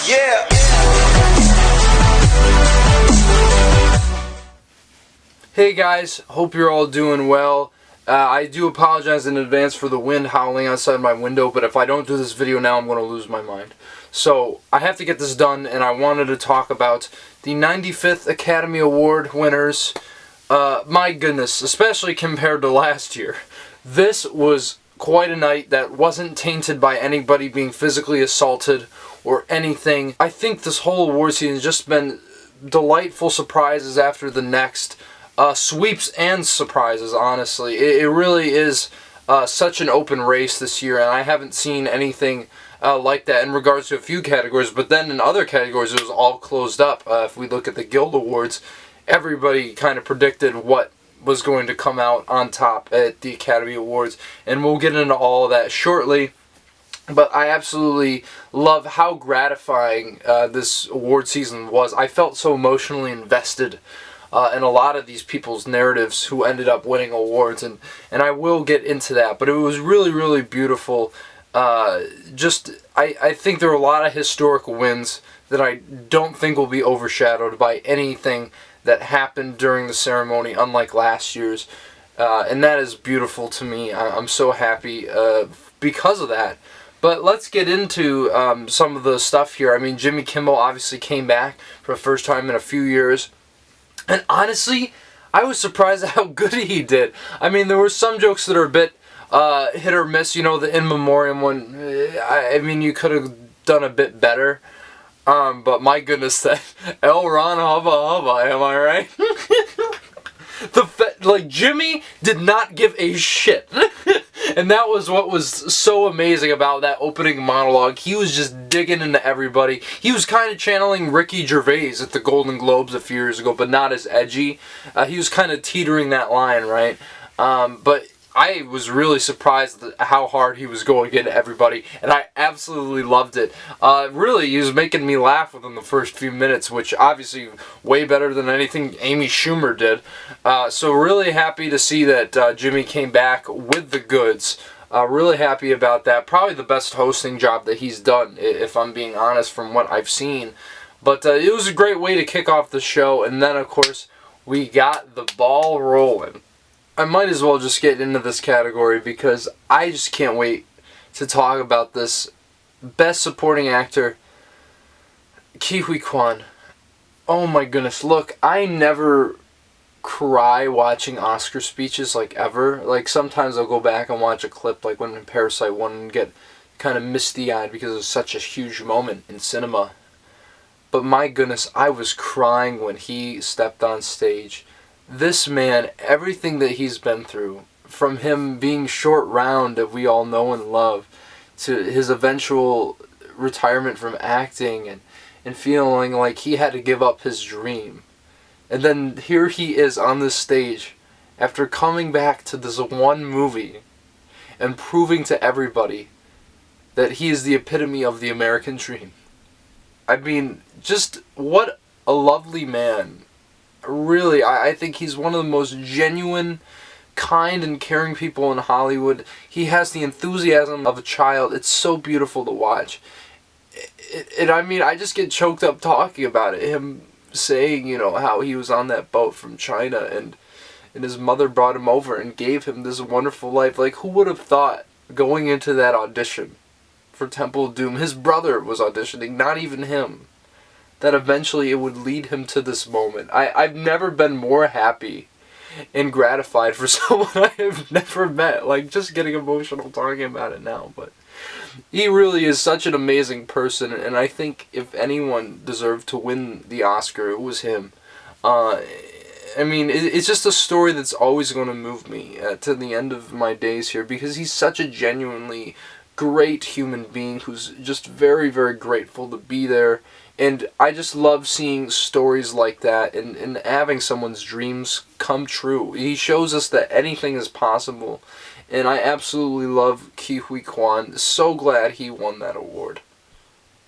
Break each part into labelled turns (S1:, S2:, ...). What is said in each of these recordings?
S1: Yeah.
S2: Hey guys, hope you're all doing well. I do apologize in advance for the wind howling outside my window, but if I don't do this video now, I'm going to lose my mind. So, I have to get this done, and I wanted to talk about the 95th Academy Award winners. My goodness, especially compared to last year. This was quite a night that wasn't tainted by anybody being physically assaulted or anything. I think this whole award season has just been delightful surprises after the next. Sweeps and surprises, honestly. It really is such an open race this year, and I haven't seen anything like that in regards to a few categories, but then in other categories it was all closed up. If we look at the Guild Awards, everybody kind of predicted what was going to come out on top at the Academy Awards, and we'll get into all of that shortly. But I absolutely love how gratifying this award season was. I felt so emotionally invested in a lot of these people's narratives who ended up winning awards, and I will get into that. But it was really, really beautiful. I think there were a lot of historical wins that I don't think will be overshadowed by anything that happened during the ceremony, unlike last year's. And that is beautiful to me. I'm so happy because of that. But let's get into some of the stuff here. I mean, Jimmy Kimmel obviously came back for the first time in a few years. And honestly, I was surprised at how good he did. I mean, there were some jokes that are a bit hit or miss. You know, the In Memoriam one, I mean, you could have done a bit better. But my goodness, that El Ron Hubba Hubba, am I right? Jimmy did not give a shit. And that was what was so amazing about that opening monologue. He was just digging into everybody. He was kind of channeling Ricky Gervais at the Golden Globes a few years ago, but not as edgy. He was kind of teetering that line, right? But I was really surprised at how hard he was going into everybody, and I absolutely loved it. Really, he was making me laugh within the first few minutes, which obviously way better than anything Amy Schumer did. So really happy to see that Jimmy came back with the goods. Really happy about that. Probably the best hosting job that he's done, if I'm being honest, from what I've seen. But it was a great way to kick off the show, and then, of course, we got the ball rolling. I might as well just get into this category because I just can't wait to talk about this. Best Supporting Actor, Ke Huy Quan. Oh my goodness, look, I never cry watching Oscar speeches, like, ever. Like, sometimes I'll go back and watch a clip, like when Parasite won, and get kind of misty-eyed because it was such a huge moment in cinema. But my goodness, I was crying when he stepped on stage. This man, everything that he's been through, from him being short round that we all know and love, to his eventual retirement from acting and feeling like he had to give up his dream. And then here he is on this stage after coming back to this one movie and proving to everybody that he is the epitome of the American dream. I mean, just what a lovely man. Really, I think he's one of the most genuine, kind, and caring people in Hollywood. He has the enthusiasm of a child. It's so beautiful to watch. I mean, I just get choked up talking about it. Him saying, you know, how he was on that boat from China and his mother brought him over and gave him this wonderful life. Like, who would have thought going into that audition for Temple of Doom, his brother was auditioning, not even him, that eventually it would lead him to this moment. I've never been more happy and gratified for someone I have never met. Like, just getting emotional talking about it now. But he really is such an amazing person, and I think if anyone deserved to win the Oscar, it was him. I mean, it's just a story that's always going to move me to the end of my days here, because he's such a genuinely great human being who's just very, very grateful to be there. And I just love seeing stories like that and having someone's dreams come true. He shows us that anything is possible. And I absolutely love Ke Huy Quan. So glad he won that award.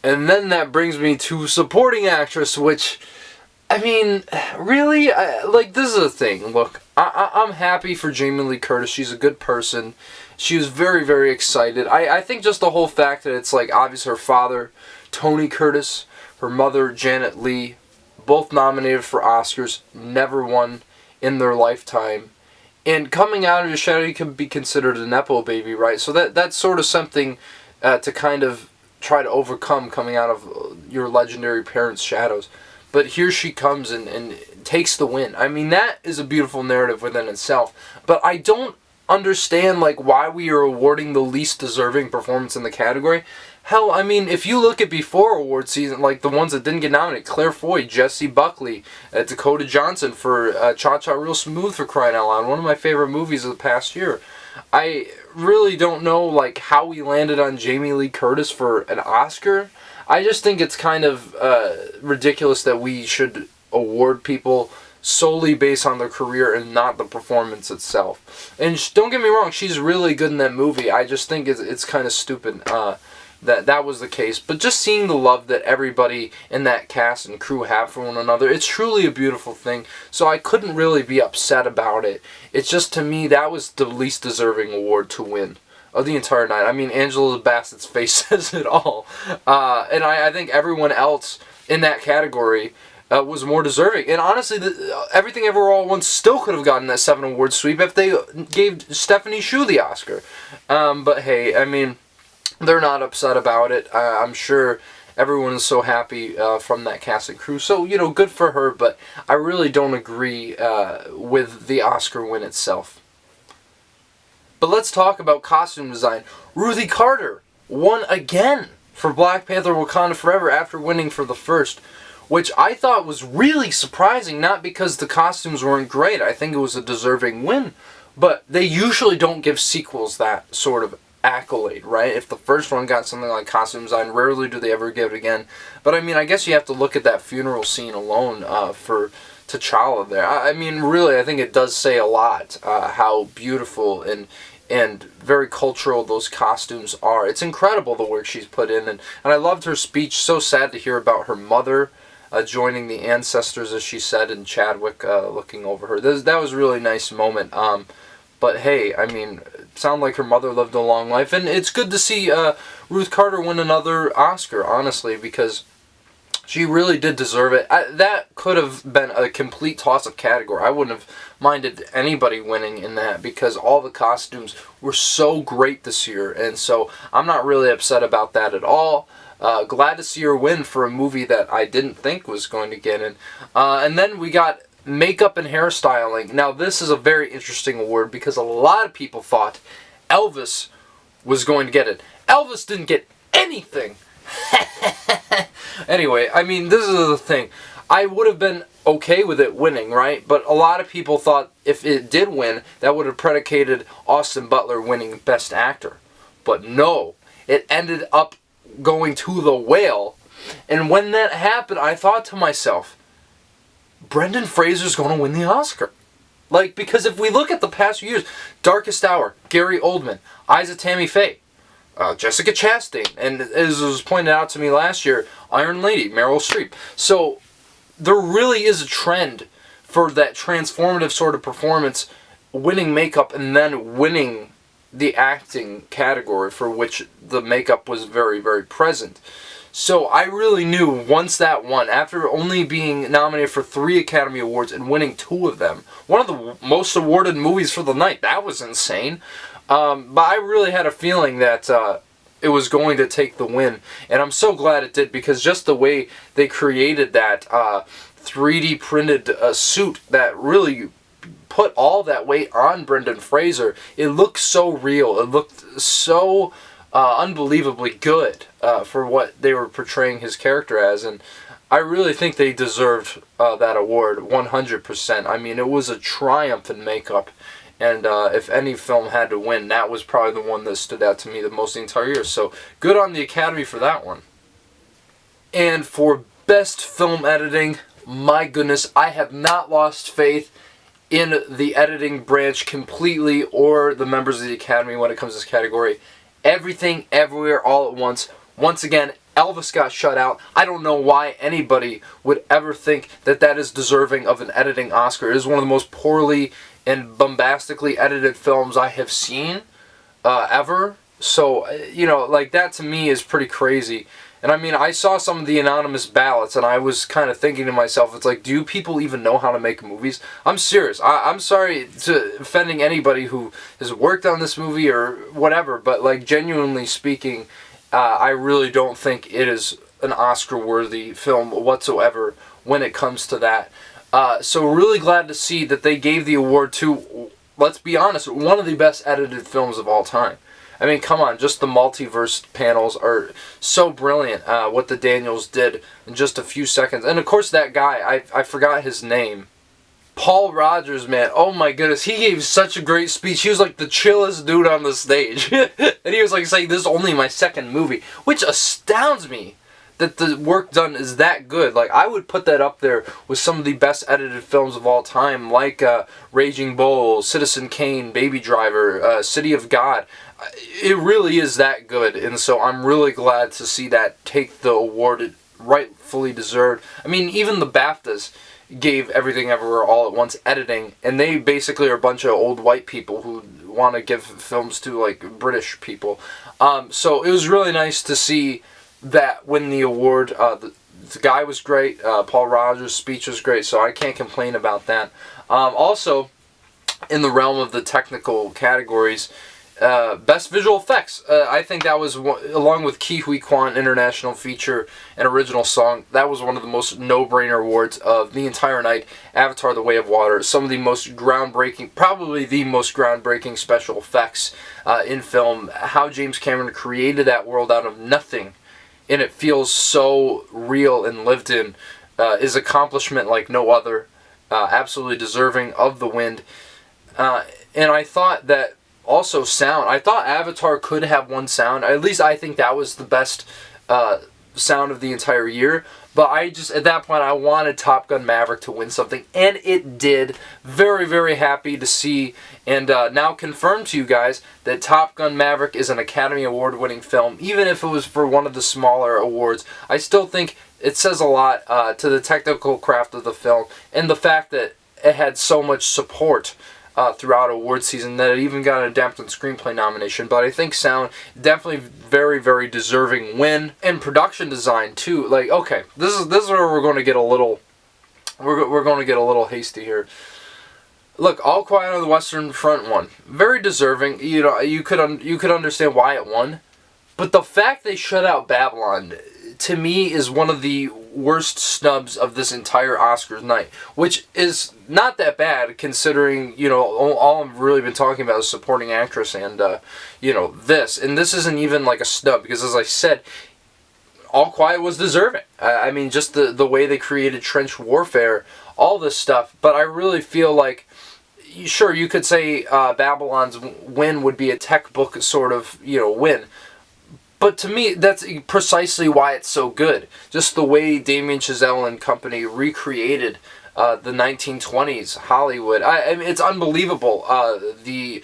S2: And then that brings me to Supporting Actress, which, I mean, really, this is a thing. Look, I'm happy for Jamie Lee Curtis. She's a good person. She was very, very excited. I think just the whole fact that it's, like, obviously her father Tony Curtis, her mother Janet Leigh, both nominated for Oscars, never won in their lifetime. And coming out of your shadow, you can be considered a Nepo baby, right? So that's sort of something to kind of try to overcome coming out of your legendary parents' shadows. But here she comes and takes the win. I mean, that is a beautiful narrative within itself. But I don't understand why we are awarding the least deserving performance in the category. Hell, I mean, if you look at before award season, the ones that didn't get nominated, Claire Foy, Jessie Buckley, Dakota Johnson for Cha Cha Real Smooth, for crying out loud, one of my favorite movies of the past year. I really don't know how we landed on Jamie Lee Curtis for an Oscar. I just think it's kind of ridiculous that we should award people solely based on their career and not the performance itself. And don't get me wrong, she's really good in that movie. I just think it's kind of stupid that was the case. But just seeing the love that everybody in that cast and crew have for one another, it's truly a beautiful thing. So I couldn't really be upset about it. It's just, to me, that was the least deserving award to win of the entire night. I mean, Angela Bassett's face says it all. And I think everyone else in that category was more deserving. And honestly, Everything Ever All at Once still could have gotten that 7 award sweep if they gave Stephanie Hsu the Oscar. But hey, I mean, they're not upset about it. I'm sure everyone is so happy from that cast and crew. So, good for her, but I really don't agree with the Oscar win itself. But let's talk about costume design. Ruthie Carter won again for Black Panther Wakanda Forever after winning for the first, which I thought was really surprising, not because the costumes weren't great. I think it was a deserving win, but they usually don't give sequels that sort of accolade, right? If the first one got something like costume design, rarely do they ever give it again. But I mean, I guess you have to look at that funeral scene alone for T'Challa there. I mean, really, I think it does say a lot how beautiful and very cultural those costumes are. It's incredible the work she's put in, and I loved her speech. So sad to hear about her mother joining the ancestors, as she said, and Chadwick looking over her. That was a really nice moment. But hey, I mean, sound like her mother lived a long life, and it's good to see Ruth Carter win another Oscar, honestly, because she really did deserve it. That could have been a complete toss-up category. I wouldn't have minded anybody winning in that because all the costumes were so great this year, and so I'm not really upset about that at all. Glad to see her win for a movie that I didn't think was going to get in. And then we got makeup and hairstyling. Now, this is a very interesting award because a lot of people thought Elvis was going to get it. Elvis didn't get anything. Anyway, I mean, this is the thing. I would have been okay with it winning, right? But a lot of people thought if it did win, that would have predicated Austin Butler winning Best Actor. But no, it ended up going to The Whale. And when that happened, I thought to myself, Brendan Fraser's going to win the Oscar. Because if we look at the past few years, Darkest Hour, Gary Oldman, Eyes of Tammy Faye, Jessica Chastain, and as was pointed out to me last year, Iron Lady, Meryl Streep. So there really is a trend for that transformative sort of performance, winning makeup and then winning the acting category, for which the makeup was very, very present. So I really knew once that won, after only being nominated for 3 Academy Awards and winning 2 of them, one of the most awarded movies for the night, that was insane. But I really had a feeling that it was going to take the win, and I'm so glad it did, because just the way they created that 3D printed suit that really put all that weight on Brendan Fraser, it looked so real, it looked so unbelievably good for what they were portraying his character as, and I really think they deserved that award 100%. I mean, it was a triumph in makeup. And if any film had to win, that was probably the one that stood out to me the most the entire year. So good on the Academy for that one. And for Best Film Editing, my goodness, I have not lost faith in the editing branch completely or the members of the Academy when it comes to this category. Everything, Everywhere, All at Once. Once again, Elvis got shut out. I don't know why anybody would ever think that that is deserving of an editing Oscar. It is one of the most poorly and bombastically edited films I have seen ever. So, that to me is pretty crazy. And I mean, I saw some of the anonymous ballots, and I was kind of thinking to myself, it's like, do people even know how to make movies? I'm serious. I'm sorry to offending anybody who has worked on this movie or whatever, but like, genuinely speaking, I really don't think it is an Oscar-worthy film whatsoever when it comes to that. So really glad to see that they gave the award to, let's be honest, one of the best edited films of all time. I mean, come on, just the multiverse panels are so brilliant, what the Daniels did in just a few seconds. And of course that guy, I forgot his name. Paul Rogers, man, oh my goodness, he gave such a great speech. He was like the chillest dude on the stage. And he was like saying, this is only my second movie, which astounds me that the work done is that good. Like, I would put that up there with some of the best edited films of all time, like Raging Bull, Citizen Kane, Baby Driver, City of God. It really is that good, and so I'm really glad to see that take the award it rightfully deserved. I mean, even the BAFTAs gave Everything Everywhere All at Once editing, and they basically are a bunch of old white people who want to give films to, like, British people. So it was really nice to see that win the award. The guy was great. Paul Rogers' speech was great, so I can't complain about that. Also, in the realm of the technical categories, best visual effects. I think that was, along with Ke Huy Quan International Feature and Original Song, that was one of the most no-brainer awards of the entire night. Avatar: The Way of Water, some of the most groundbreaking, probably the most groundbreaking special effects in film. How James Cameron created that world out of nothing, and it feels so real and lived in, is accomplishment like no other. Absolutely deserving of the win. And I thought that also sound. I thought Avatar could have won sound. At least I think that was the best sound of the entire year. But I just, at that point, I wanted Top Gun Maverick to win something, and it did. Very, very happy to see, and now confirm to you guys that Top Gun Maverick is an Academy Award-winning film. Even if it was for one of the smaller awards, I still think it says a lot to the technical craft of the film, and the fact that it had so much support throughout award season that it even got an adapted screenplay nomination. But I think sound, definitely very, very deserving win. And production design too. Like, okay, this is where we're going to get a little, we're going to get a little hasty here. Look, All Quiet on the Western Front won, very deserving. You know, you could understand why it won, but the fact they shut out Babylon, to me, is one of the worst snubs of this entire Oscars night, which is not that bad considering, you know, all I've really been talking about is supporting actress and, you know, this. And this isn't even like a snub because, as I said, All Quiet was deserving. I mean, just the way they created trench warfare, all this stuff. But I really feel like, sure, you could say Babylon's win would be a tech book sort of, you know, win. But to me, that's precisely why it's so good. Just the way Damien Chazelle and company recreated the 1920s Hollywood. I mean, it's unbelievable. The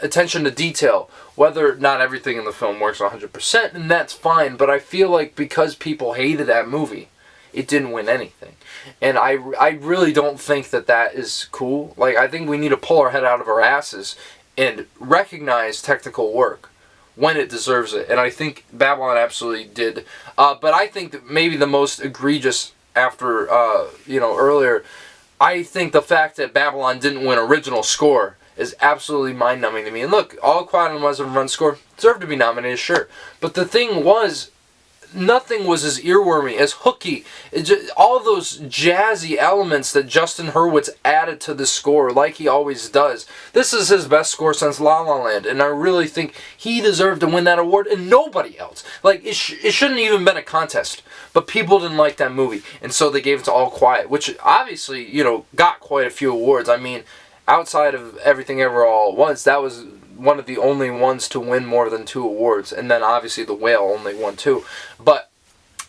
S2: attention to detail. Whether not everything in the film works 100%, and that's fine. But I feel like because people hated that movie, it didn't win anything. And I really don't think that that is cool. Like, I think we need to pull our head out of our asses and recognize technical work when it deserves it. And I think Babylon absolutely did. But I think that maybe the most egregious after, you know, earlier, I think the fact that Babylon didn't win original score is absolutely mind-numbing to me. And look, All Quiet on the Western Front score deserved to be nominated, sure. But the thing was, nothing was as earwormy, as hooky. All those jazzy elements that Justin Hurwitz added to the score, like he always does. This is his best score since La La Land, and I really think he deserved to win that award, and nobody else. Like, it shouldn't even been a contest, but people didn't like that movie, and so they gave it to All Quiet, which obviously, you know, got quite a few awards. I mean, outside of Everything Ever All at Once, that was one of the only ones to win more than 2 awards, and then obviously The Whale only won 2. But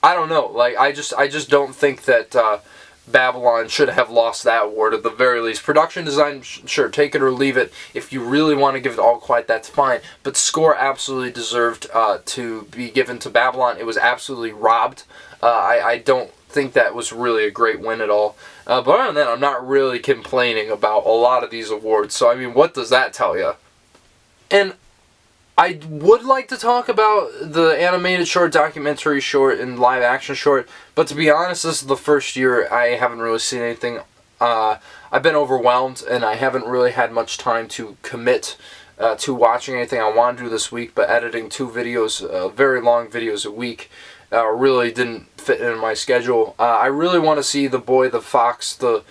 S2: I don't know, like, I just don't think that Babylon should have lost that award at the very least. Production design, sure, take it or leave it. If you really want to give it All Quiet, that's fine. But score absolutely deserved to be given to Babylon. It was absolutely robbed. I don't think that was really a great win at all. But other than that, I'm not really complaining about a lot of these awards. So, I mean, what does that tell you? And I would like to talk about the animated short, documentary short, and live action short, but to be honest, this is the first year I haven't really seen anything. I've been overwhelmed, and I haven't really had much time to commit to watching anything I want to do this week, but editing 2 videos, very long videos a week, really didn't fit in my schedule. I really want to see The Boy, the Fox, the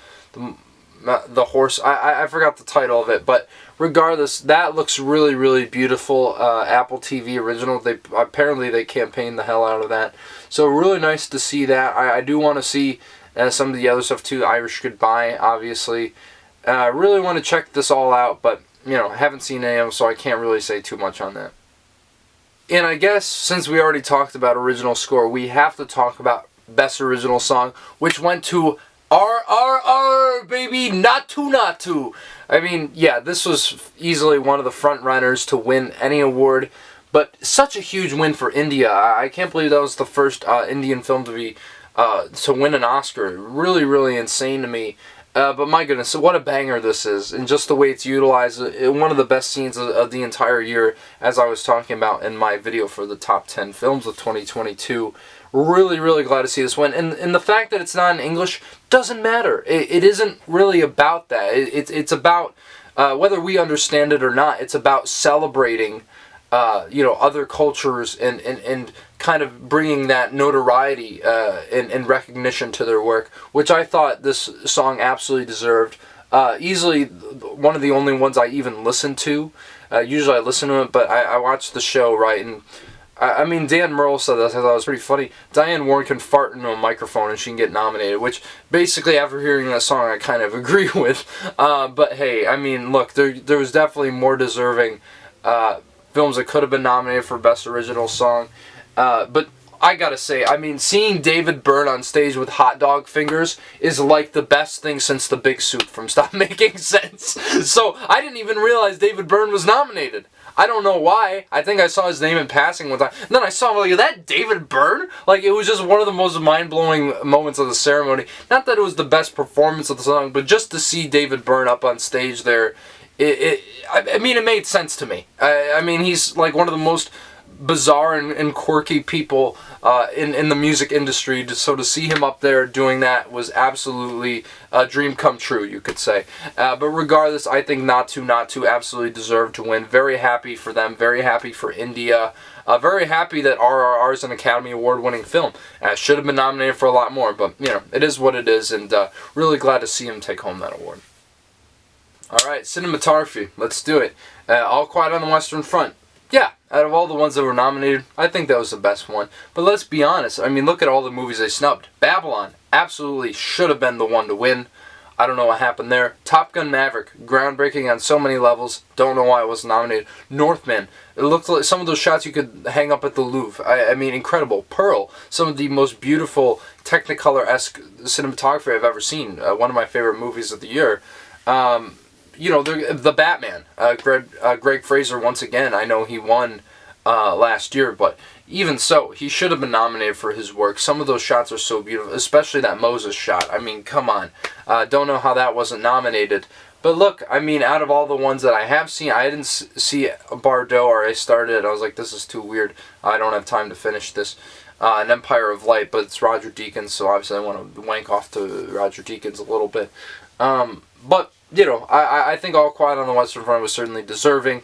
S2: horse. I forgot the title of it, but regardless, that looks really, really beautiful. Apple TV original. Apparently they campaigned the hell out of that, so really nice to see that. I do want to see some of the other stuff too. Irish Goodbye, obviously. I really want to check this all out, but you know, I haven't seen any of them, so I can't really say too much on that. And I guess since we already talked about original score, we have to talk about Best Original Song, which went to RRR, baby, Naatu. I mean, yeah, this was easily one of the front runners to win any award, but such a huge win for India. I can't believe that was the first Indian film to win an Oscar. Really, really insane to me. But my goodness, what a banger this is, and just the way it's utilized, one of the best scenes of the entire year, as I was talking about in my video for the top 10 films of 2022. Really, really glad to see this win, and the fact that it's not in English doesn't matter. It isn't really about that. It's about, whether we understand it or not, it's about celebrating other cultures and kind of bringing that notoriety and recognition to their work, which I thought this song absolutely deserved. Easily one of the only ones I even listen to. Usually I listen to it, but I watched the show, right, and I mean, Dan Merle said this, I thought it was pretty funny. Diane Warren can fart into a microphone and she can get nominated, which basically after hearing that song I kind of agree with. But hey, I mean, look, there was definitely more deserving films that could have been nominated for Best Original Song. But I gotta say, I mean, seeing David Byrne on stage with hot dog fingers is like the best thing since The Big Soup from Stop Making Sense. So I didn't even realize David Byrne was nominated. I don't know why. I think I saw his name in passing one time. And then I saw him, like, is that David Byrne? Like, it was just one of the most mind-blowing moments of the ceremony. Not that it was the best performance of the song, but just to see David Byrne up on stage there, I mean, it made sense to me. I mean, he's, like, one of the most bizarre and quirky people in the music industry, so to see him up there doing that was absolutely a dream come true, you could say. But regardless, I think Naatu absolutely deserved to win. Very happy for them, very happy for India, very happy that RRR is an Academy Award winning film. Should have been nominated for a lot more, but you know, it is what it is, and really glad to see him take home that award. Alright, cinematography, let's do it. All Quiet on the Western Front. Yeah, out of all the ones that were nominated, I think that was the best one. But let's be honest, I mean, look at all the movies they snubbed. Babylon absolutely should have been the one to win. I don't know what happened there. Top Gun Maverick, groundbreaking on so many levels. Don't know why it wasn't nominated. Northman, it looked like some of those shots you could hang up at the Louvre. I mean, incredible. Pearl, some of the most beautiful Technicolor-esque cinematography I've ever seen. One of my favorite movies of the year. You know, the Batman, Greg Fraser, once again, I know he won last year, but even so, he should have been nominated for his work. Some of those shots are so beautiful, especially that Moses shot. I mean, come on. Don't know how that wasn't nominated. But look, I mean, out of all the ones that I have seen, I didn't see Bardot, or I started it, I was like, this is too weird. I don't have time to finish this. An Empire of Light, but it's Roger Deakins, so obviously I want to wank off to Roger Deakins a little bit. But you know, I think All Quiet on the Western Front was certainly deserving.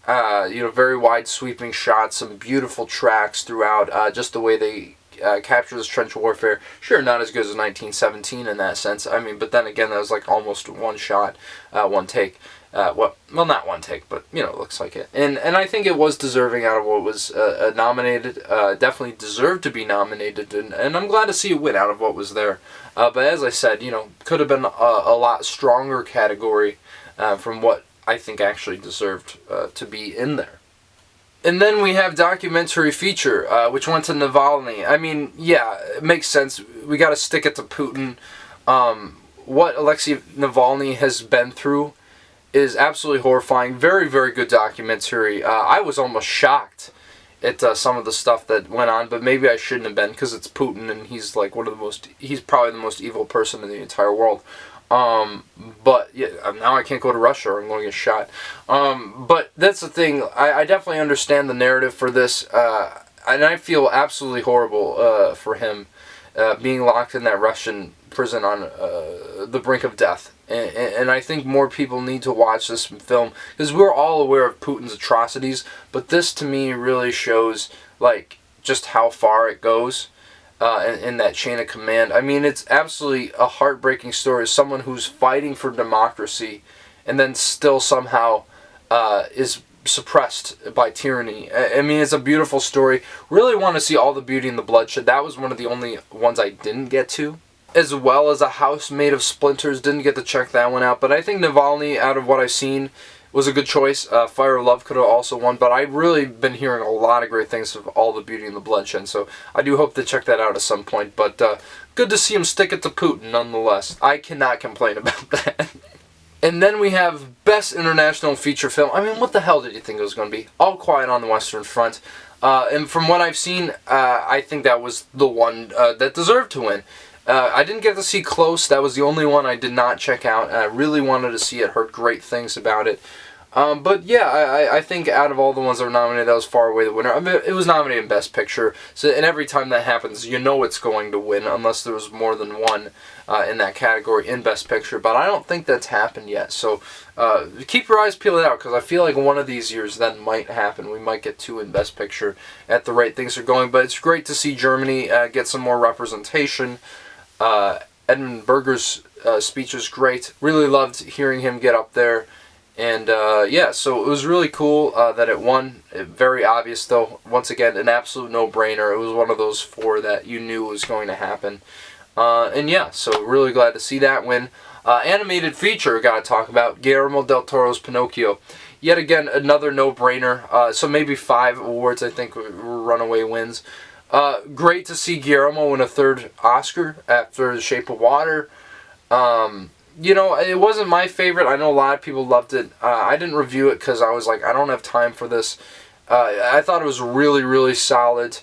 S2: You know, very wide sweeping shots, some beautiful tracks throughout, just the way they capture this trench warfare. Sure, not as good as 1917 in that sense. I mean, but then again, that was like almost one shot, one take. Well, not one take, but, you know, it looks like it. And I think it was deserving out of what was nominated. Definitely deserved to be nominated, and I'm glad to see it win out of what was there. But as I said, you know, could have been a lot stronger category from what I think actually deserved to be in there. And then we have documentary feature, which went to Navalny. I mean, yeah, it makes sense. We got to stick it to Putin. What Alexei Navalny has been through is absolutely horrifying. Very, very good documentary. I was almost shocked at some of the stuff that went on, but maybe I shouldn't have been, because it's Putin and he's like he's probably the most evil person in the entire world. But yeah, now I can't go to Russia or I'm going to get shot. But that's the thing. I definitely understand the narrative for this, and I feel absolutely horrible for him being locked in that Russian prison on the brink of death. And I think more people need to watch this film, because we're all aware of Putin's atrocities, but this to me really shows like just how far it goes in that chain of command. I mean, it's absolutely a heartbreaking story of someone who's fighting for democracy and then still somehow is suppressed by tyranny. I mean, it's a beautiful story. Really want to see all the beauty in the bloodshed. That was one of the only ones I didn't get to. As well as A House Made of Splinters, didn't get to check that one out. But I think Navalny, out of what I've seen, was a good choice. Fire of Love could have also won, but I've really been hearing a lot of great things of All the Beauty in the Bloodshed, so I do hope to check that out at some point. But good to see him stick it to Putin, nonetheless. I cannot complain about that. And then we have Best International Feature Film. I mean, what the hell did you think it was going to be? All Quiet on the Western Front. And from what I've seen, I think that was the one that deserved to win. I didn't get to see Close. That was the only one I did not check out. I really wanted to see it. Heard great things about it. But yeah, I think out of all the ones that were nominated, that was far away the winner. I mean, it was nominated in Best Picture. So, and every time that happens, you know it's going to win, unless there was more than one in that category in Best Picture. But I don't think that's happened yet. So keep your eyes peeled out, because I feel like one of these years that might happen. We might get two in Best Picture at the rate things are going. But it's great to see Germany get some more representation. Edmund Berger's speech was great. Really loved hearing him get up there. And yeah, so it was really cool that it won. Very obvious, though. Once again, an absolute no-brainer. It was one of those four that you knew was going to happen. And yeah, so really glad to see that win. Animated feature, got to talk about. Guillermo del Toro's Pinocchio. Yet again, another no-brainer. So maybe 5 awards, I think, were runaway wins. Great to see Guillermo win a 3rd Oscar after The Shape of Water. You know, it wasn't my favorite. I know a lot of people loved it. I didn't review it because I was like, I don't have time for this. I thought it was really, really solid.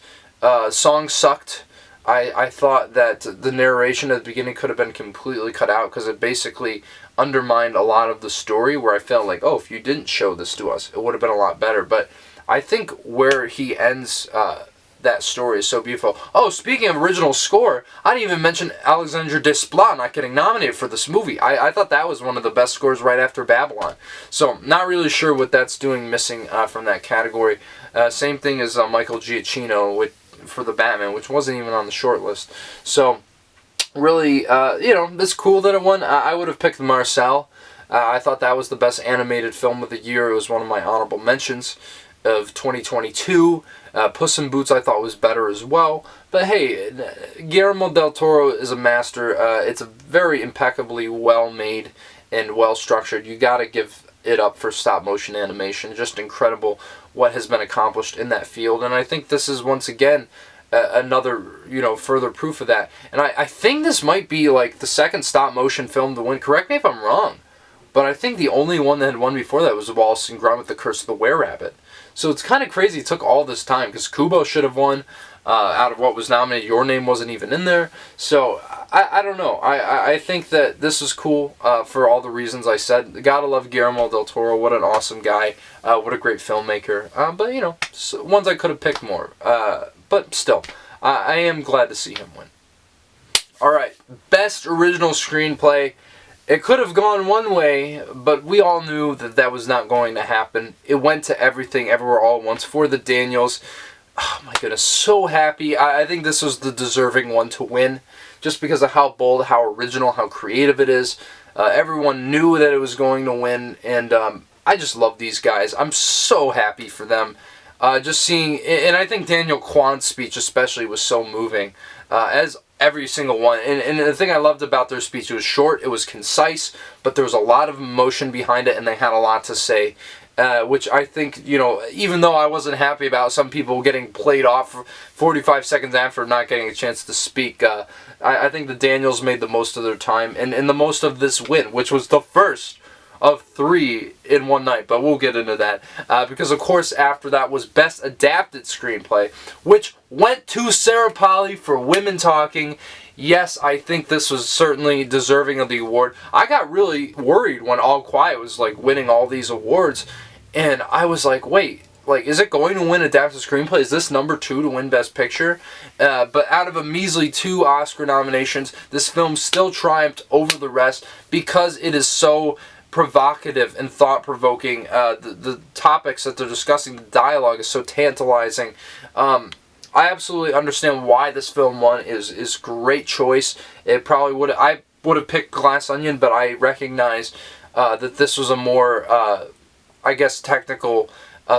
S2: Song sucked. I thought that the narration at the beginning could have been completely cut out, because it basically undermined a lot of the story, where I felt like, oh, if you didn't show this to us, it would have been a lot better. But I think where he ends that story is so beautiful. Oh, speaking of original score, I didn't even mention Alexandre Desplat not getting nominated for this movie. I thought that was one of the best scores right after Babylon. So, not really sure what that's doing missing from that category. Same thing as Michael Giacchino for the Batman, which wasn't even on the short list. So, really, you know, it's cool that it won. I would have picked Marcel. I thought that was the best animated film of the year. It was one of my honorable mentions of 2022. Puss in Boots I thought was better as well. But hey, Guillermo del Toro is a master. It's a very impeccably well made and well structured. You gotta give it up for stop motion animation. Just incredible what has been accomplished in that field. And I think this is once again another, you know, further proof of that. And I think this might be like the second stop motion film to win. Correct me if I'm wrong, but I think the only one that had won before that was Wallace and Gromit: The Curse of the Were-Rabbit. So it's kind of crazy it took all this time, because Kubo should have won out of what was nominated. Your Name wasn't even in there. So I don't know. I think that this is cool for all the reasons I said. Gotta love Guillermo del Toro. What an awesome guy. What a great filmmaker. But, you know, ones I could have picked more. But still, I am glad to see him win. Alright, Best Original Screenplay. It could have gone one way, but we all knew that that was not going to happen. It went to Everything, Everywhere, All at Once for the Daniels. Oh my goodness, so happy. I think this was the deserving one to win, just because of how bold, how original, how creative it is. Everyone knew that it was going to win, and I just love these guys. I'm so happy for them. Just seeing, and I think Daniel Kwan's speech especially was so moving, as every single one. And the thing I loved about their speech, it was short, it was concise, but there was a lot of emotion behind it, and they had a lot to say. Which I think, you know, even though I wasn't happy about some people getting played off for 45 seconds after not getting a chance to speak, I think the Daniels made the most of their time, and the most of this win, which was the first of 3 in one night, but we'll get into that. Because, of course, after that was Best Adapted Screenplay, which went to Sarah Polley for Women Talking. yes, I think this was certainly deserving of the award. I got really worried when All Quiet was like winning all these awards, and I was like, wait, like, is it going to win Adapted Screenplay? Is this number 2 to win Best Picture? But out of a measly 2 Oscar nominations, this film still triumphed over the rest because it is so provocative and thought-provoking. The topics that they're discussing, the dialogue is so tantalizing. I absolutely understand why this film won. Is great choice. It probably I would have picked Glass Onion, but I recognize that this was a more, I guess, technical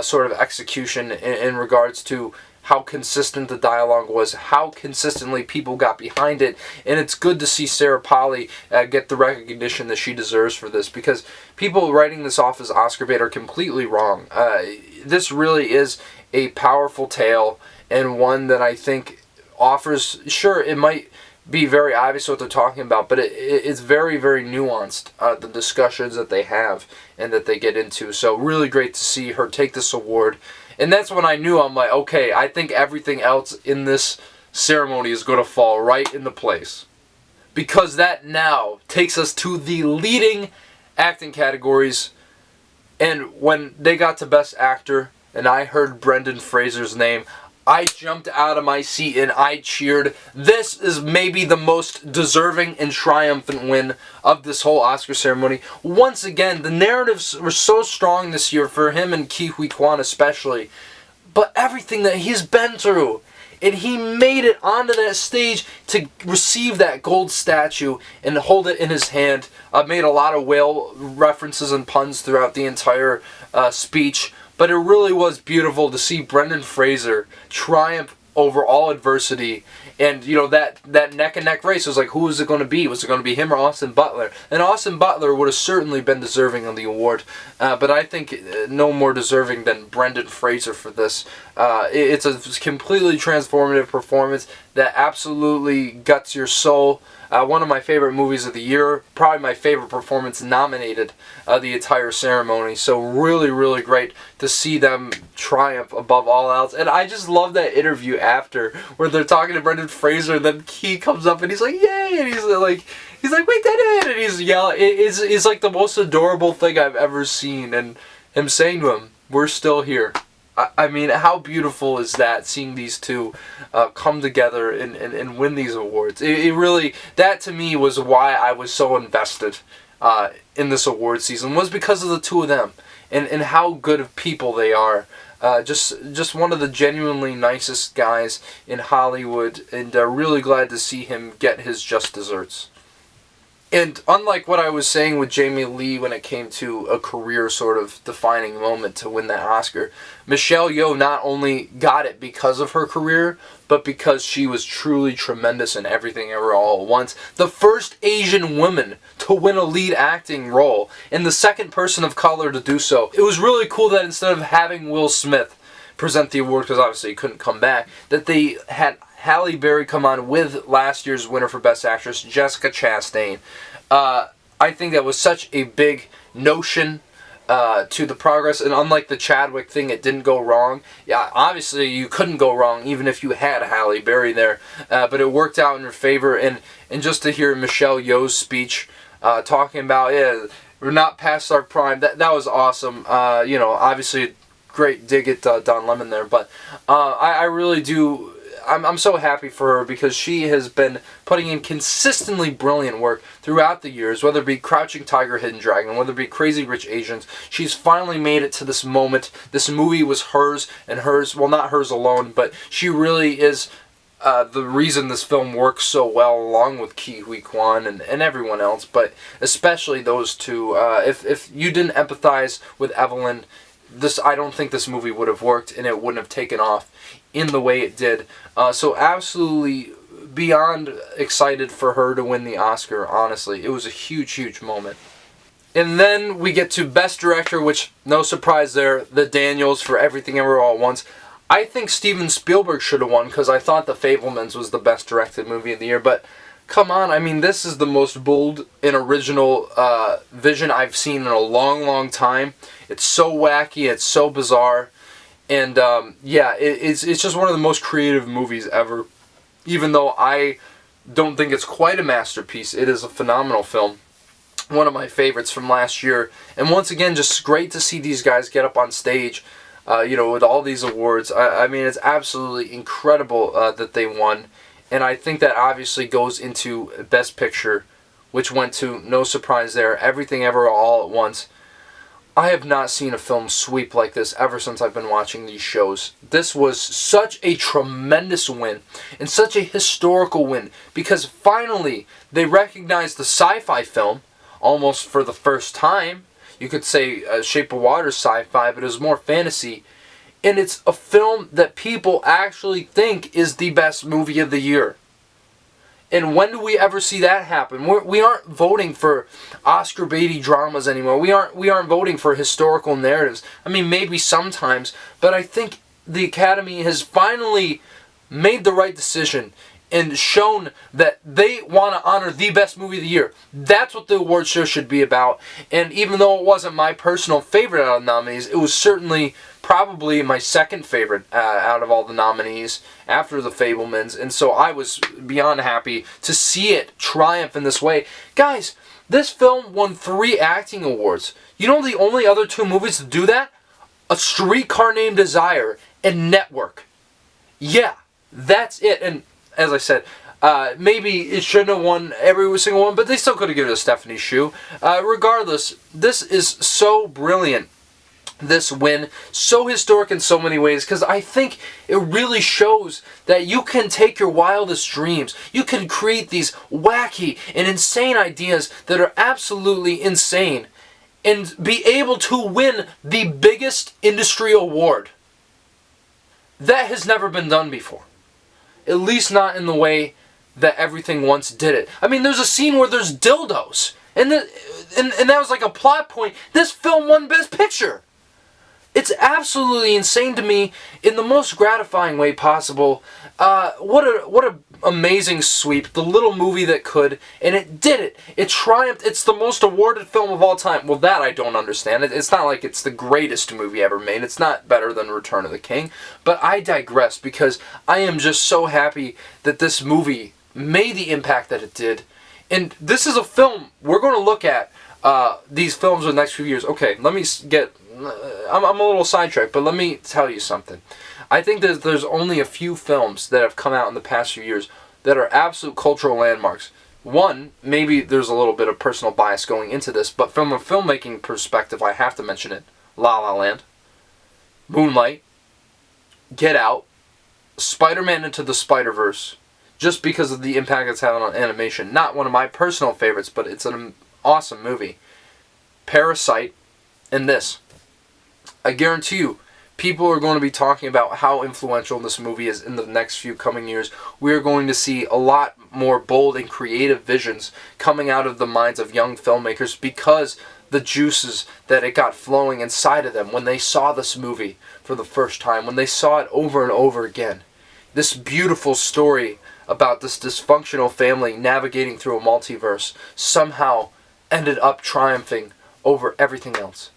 S2: sort of execution in regards to how consistent the dialogue was, how consistently people got behind it, and it's good to see Sarah Polley get the recognition that she deserves for this, because people writing this off as Oscar bait are completely wrong. This really is a powerful tale, and one that I think offers, sure, it might be very obvious what they're talking about, but it's very, very nuanced, the discussions that they have and that they get into. So really great to see her take this award. And that's when I knew, I'm like, okay, I think everything else in this ceremony is going to fall right into place. Because that now takes us to the leading acting categories. And when they got to Best Actor, and I heard Brendan Fraser's name, I jumped out of my seat and I cheered. This is maybe the most deserving and triumphant win of this whole Oscar ceremony. Once again, the narratives were so strong this year for him and Ke Huy Quan especially. But everything that he's been through, and he made it onto that stage to receive that gold statue and hold it in his hand. Made a lot of whale references and puns throughout the entire speech. But it really was beautiful to see Brendan Fraser triumph over all adversity. And, you know, that neck-and-neck race was like, who was it going to be? Was it going to be him or Austin Butler? And Austin Butler would have certainly been deserving of the award. But I think no more deserving than Brendan Fraser for this. It's a completely transformative performance that absolutely guts your soul. One of my favorite movies of the year, probably my favorite performance nominated the entire ceremony. So really, really great to see them triumph above all else. And I just love that interview after where they're talking to Brendan Fraser, and then Key comes up and he's like, "Yay!" and he's like, "We did it!" and he's yelling. It's like the most adorable thing I've ever seen, and him saying to him, "We're still here." I mean, how beautiful is that, seeing these two come together and win these awards. It really, that to me was why I was so invested in this award season, was because of the two of them and how good of people they are. Just one of the genuinely nicest guys in Hollywood, and really glad to see him get his just desserts. And unlike what I was saying with Jamie Lee when it came to a career sort of defining moment to win that Oscar, Michelle Yeoh not only got it because of her career, but because she was truly tremendous in Everything Ever All at Once. The first Asian woman to win a lead acting role, and the second person of color to do so. It was really cool that instead of having Will Smith present the award, because obviously he couldn't come back, that they had Halle Berry come on with last year's winner for Best Actress, Jessica Chastain. I think that was such a big notion to the progress, and unlike the Chadwick thing, it didn't go wrong. Yeah, obviously you couldn't go wrong even if you had Halle Berry there, but it worked out in her favor. And just to hear Michelle Yeoh's speech talking about, yeah, we're not past our prime, that was awesome. You know, obviously great dig at Don Lemon there, but I really do. I'm so happy for her, because she has been putting in consistently brilliant work throughout the years, whether it be Crouching Tiger, Hidden Dragon, whether it be Crazy Rich Asians. She's finally made it to this moment. This movie was hers and hers, well, not hers alone, but she really is the reason this film works so well, along with Ke Huy Quan and everyone else, but especially those two. If you didn't empathize with Evelyn, I don't think this movie would have worked, and it wouldn't have taken off in the way it did. So absolutely beyond excited for her to win the Oscar, honestly. It was a huge, huge moment. And then we get to Best Director, which, no surprise there, the Daniels for Everything Ever All at Once. I think Steven Spielberg should have won, because I thought The Fabelmans was the best directed movie of the year, but come on, I mean, this is the most bold and original vision I've seen in a long, long time. It's so wacky, it's so bizarre, and yeah, it's just one of the most creative movies ever. Even though I don't think it's quite a masterpiece. It is a phenomenal film. One of my favorites from last year. And once again, just great to see these guys get up on stage, with all these awards. I mean, it's absolutely incredible that they won. And I think that obviously goes into Best Picture, which went to, no surprise there, Everything Ever All at Once. I have not seen a film sweep like this ever since I've been watching these shows. This was such a tremendous win and such a historical win because finally they recognized the sci-fi film almost for the first time. You could say Shape of Water is sci-fi, but it was more fantasy. And it's a film that people actually think is the best movie of the year. And when do we ever see that happen? We aren't voting for Oscar baity dramas anymore. We aren't voting for historical narratives. I mean, maybe sometimes, but I think the Academy has finally made the right decision and shown that they want to honor the best movie of the year. That's what the award show should be about. And even though it wasn't my personal favorite out of the nominees, it was certainly probably my second favorite out of all the nominees after The Fabelmans. And so I was beyond happy to see it triumph in this way. Guys, this film won 3 acting awards. You know the only other 2 movies to do that? A Streetcar Named Desire and Network. Yeah, that's it. And as I said, maybe it shouldn't have won every single one, but they still could have given it to Stephanie Hsu. Regardless, this is so brilliant. This win, so historic in so many ways, because I think it really shows that you can take your wildest dreams, you can create these wacky and insane ideas that are absolutely insane, and be able to win the biggest industry award. That has never been done before. At least not in the way that Everything once did it. I mean, there's a scene where there's dildos, and that was like a plot point. This film won Best Picture. It's absolutely insane to me in the most gratifying way possible. What a amazing sweep. The little movie that could, and it did it. It triumphed. It's the most awarded film of all time. Well, that I don't understand. It's not like it's the greatest movie ever made. It's not better than Return of the King. But I digress because I am just so happy that this movie made the impact that it did. And this is a film we're going to look at these films in the next few years. Okay, let me get... I'm a little sidetracked, but let me tell you something. I think that there's only a few films that have come out in the past few years that are absolute cultural landmarks. One, maybe there's a little bit of personal bias going into this, but from a filmmaking perspective, I have to mention it. La La Land, Moonlight, Get Out, Spider-Man Into the Spider-Verse, just because of the impact it's having on animation. Not one of my personal favorites, but it's an awesome movie. Parasite, and this. I guarantee you, people are going to be talking about how influential this movie is in the next few coming years. We are going to see a lot more bold and creative visions coming out of the minds of young filmmakers because the juices that it got flowing inside of them when they saw this movie for the first time, when they saw it over and over again. This beautiful story about this dysfunctional family navigating through a multiverse somehow ended up triumphing over everything else.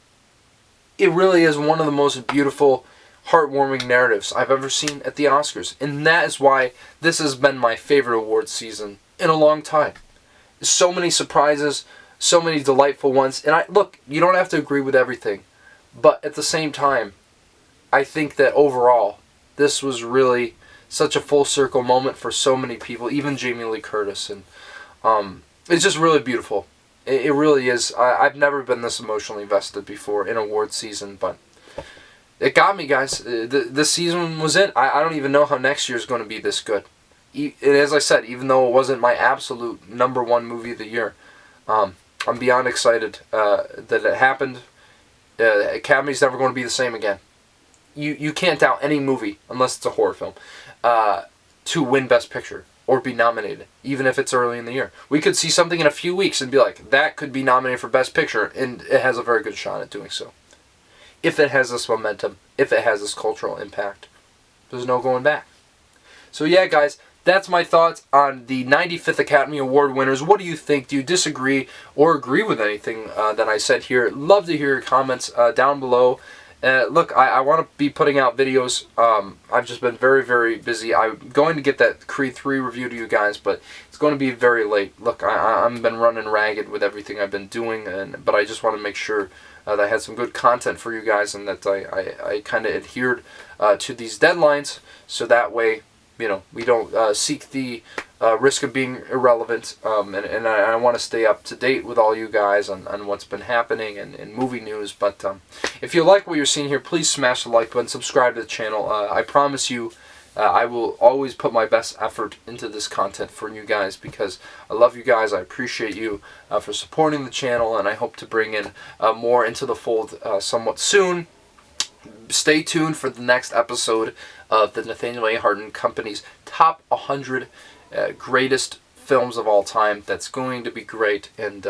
S2: It really is one of the most beautiful, heartwarming narratives I've ever seen at the Oscars. And that is why this has been my favorite awards season in a long time. So many surprises, so many delightful ones. And look, you don't have to agree with everything. But at the same time, I think that overall, this was really such a full circle moment for so many people, even Jamie Lee Curtis. And it's just really beautiful. It really is. I've never been this emotionally invested before in award season, but it got me, guys. This season was it. I don't even know how next year is going to be this good. And as I said, even though it wasn't my absolute #1 movie of the year, I'm beyond excited that it happened. Academy's never going to be the same again. You can't doubt any movie, unless it's a horror film, to win Best Picture or be nominated, even if it's early in the year. We could see something in a few weeks and be like, that could be nominated for Best Picture, and it has a very good shot at doing so. If it has this momentum, if it has this cultural impact, there's no going back. So yeah, guys, that's my thoughts on the 95th Academy Award winners. What do you think? Do you disagree or agree with anything that I said here? Love to hear your comments down below. Look, I want to be putting out videos. I've just been very, very busy. I'm going to get that Creed 3 review to you guys, but it's going to be very late. Look, I've been running ragged with everything I've been doing, but I just want to make sure that I had some good content for you guys, and that I kind of adhered to these deadlines, so that way, you know, we don't seek the risk of being irrelevant, and I want to stay up to date with all you guys on what's been happening and movie news. But if you like what you're seeing here, please smash the like button, subscribe to the channel. I promise you, I will always put my best effort into this content for you guys, because I love you guys. I appreciate you for supporting the channel, and I hope to bring in more into the fold somewhat soon. Stay tuned for the next episode of the Nathaniel Ahart and Company's Top 100 Greatest Films of All Time. That's going to be great, and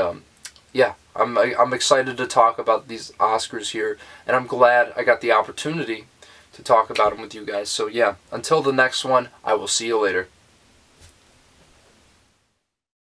S2: yeah, I'm excited to talk about these Oscars here, and I'm glad I got the opportunity to talk about them with you guys. So yeah, until the next one, I will see you later.